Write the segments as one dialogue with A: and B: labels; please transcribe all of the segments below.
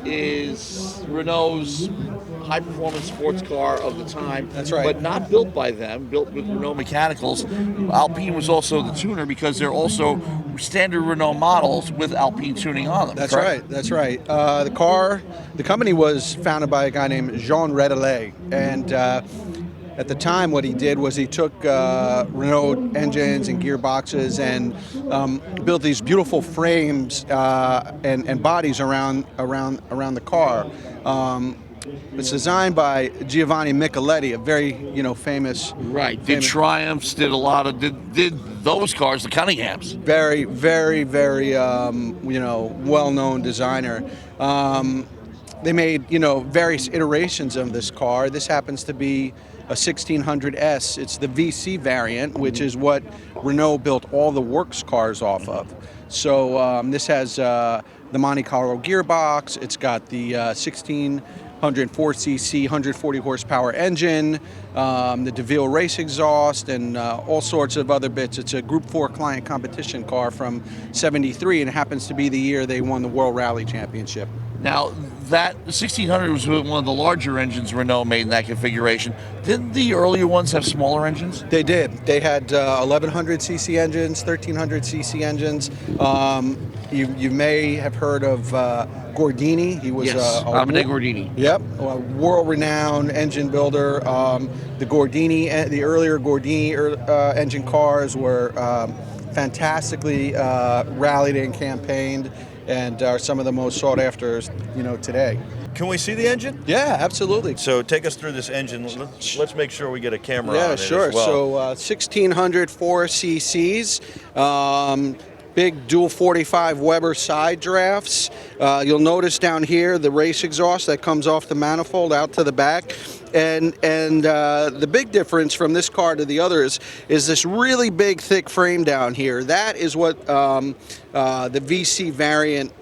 A: is Renault's high-performance sports car of the time.
B: That's right.
A: But not built by them, built with Renault mechanicals. Alpine was also the tuner because they're also standard Renault models with Alpine tuning on them.
B: That's
A: correct?
B: right. That's right. The company was founded by a guy named Jean Redelet, and at the time, what he did was he took Renault engines and gearboxes and built these beautiful frames and bodies around the car. It's designed by Giovanni Micheletti, a very famous.
A: Right. Did Triumphs? Did a lot of did those cars? The Cunninghams.
B: Very, very, very well-known designer. They made various iterations of this car. This happens to be a 1600S. It's the VC variant, which is what Renault built all the works cars off of. So this has the Monte Carlo gearbox. It's got the 1604cc 140 horsepower engine, the DeVille race exhaust, and all sorts of other bits. It's a Group 4 client competition car from '73, and it happens to be the year they won the World Rally Championship.
A: Now, that 1600 was one of the larger engines Renault made in that configuration. Didn't the earlier ones have smaller engines?
B: They did. They had 1100cc engines, 1300cc engines. You may have heard of Gordini. He was
A: Dominic Gordini.
B: Yep, a world-renowned engine builder. The earlier Gordini engine cars were fantastically rallied and campaigned, and are some of the most sought after, today.
C: Can we see the engine?
B: Yeah, absolutely.
C: So take us through this engine. Let's make sure we get a camera on it.
B: Yeah, sure.
C: As well.
B: So 1604 cc's. Big dual 45 Weber side drafts. You'll notice down here the race exhaust that comes off the manifold out to the back. And the big difference from this car to the others is this really big, thick frame down here. That is what the VC variant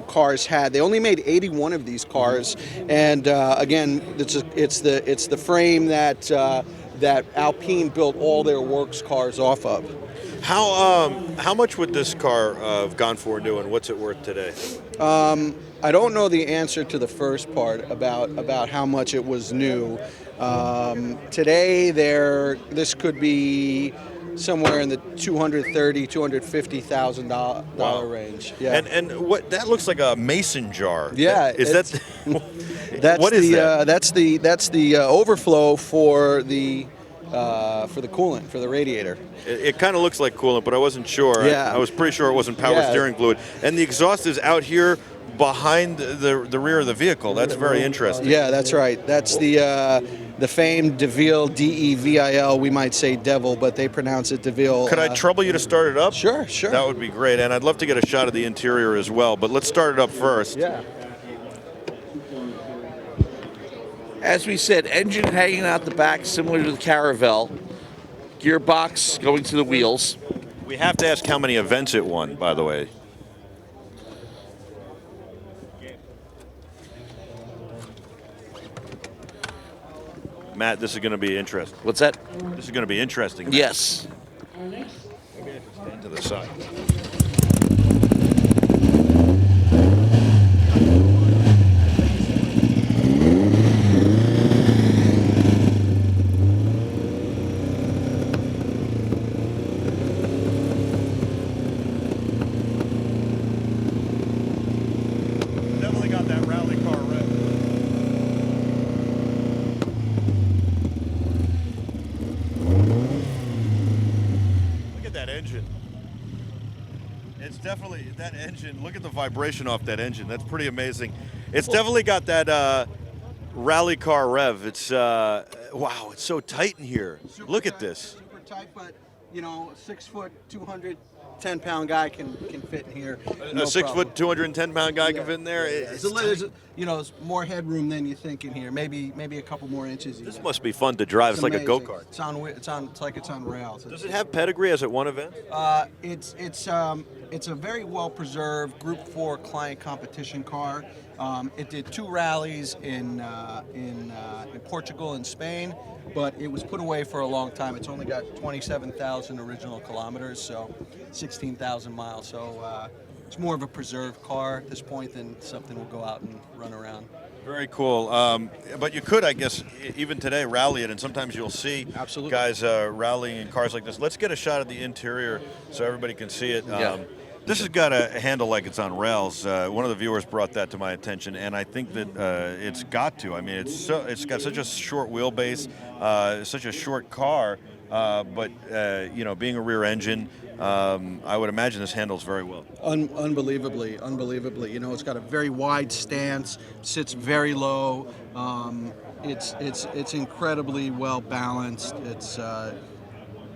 B: cars had. They only made 81 of these cars, and again, it's the frame that Alpine built all their works cars off of.
C: How much would this car have gone for new, and what's it worth today?
B: I don't know the answer to the first part about how much it was new. Today, this could be somewhere in the $230,000-$250,000 range. Yeah.
C: And what that looks like a mason jar.
B: Yeah.
C: Is that?
B: What is
C: that?
B: That's the overflow for the coolant, for the radiator.
C: It kind of looks like coolant, but I wasn't sure.
B: Yeah.
C: I was pretty sure it wasn't power steering fluid. And the exhaust is out here behind the rear of the vehicle. That's very interesting.
B: Yeah, that's right. That's the famed DeVille, DEVIL. We might say devil, but they pronounce it DeVille.
C: Could I trouble you to start it up?
B: Sure.
C: That would be great. And I'd love to get a shot of the interior as well, but let's start it up first.
B: Yeah.
A: As we said, engine hanging out the back, similar to the Caravelle. Gearbox going to the wheels.
C: We have to ask how many events it won, by the way. Matt, this is going to be interesting.
A: What's that?
C: This is going to be interesting. Matt.
A: Yes.
C: Maybe I should stand to the side. Definitely got that rally car rev. Look at that engine. It's definitely, that engine, look at the vibration off that engine. That's pretty amazing. It's definitely got that rally car rev. It's, wow, it's so tight in here. Look at this.
B: Super tight, but 6 foot, 210-pound guy can fit in here.
C: A 6 foot, 210-pound guy can fit in there.
B: There's more headroom than you think in here. Maybe a couple more inches.
C: This must be fun to drive. It's like a
B: amazing.
C: go-kart.
B: It's like it's on rails.
C: Does it have pedigree? Has it won events?
B: It's a very well preserved Group 4 client competition car. It did 2 rallies in Portugal and Spain, but it was put away for a long time. It's only got 27,000 original kilometers, so 16,000 miles. So it's more of a preserved car at this point than something we'll go out and run around.
C: Very cool. But you could, I guess, even today rally it, and sometimes you'll see
B: Absolutely.
C: guys rallying in cars like this. Let's get a shot of the interior so everybody can see it.
B: Yeah.
C: This has got a handle like it's on rails. One of the viewers brought that to my attention, and I think that it's got to. I mean, it's got such a short wheelbase, such a short car, but you know, being a rear engine, I would imagine this handles very well.
B: Unbelievably. You know, it's got a very wide stance, sits very low. It's incredibly well balanced. It's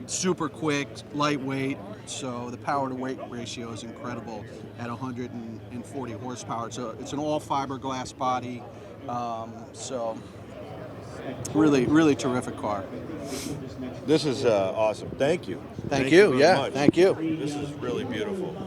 B: super quick, lightweight. So the power to weight ratio is incredible at 140 horsepower. So it's an all fiberglass body. So really terrific car.
C: This is awesome. Thank you.
B: Thank you.
C: Very
B: Yeah,
C: much.
B: thank you.
C: This is really beautiful.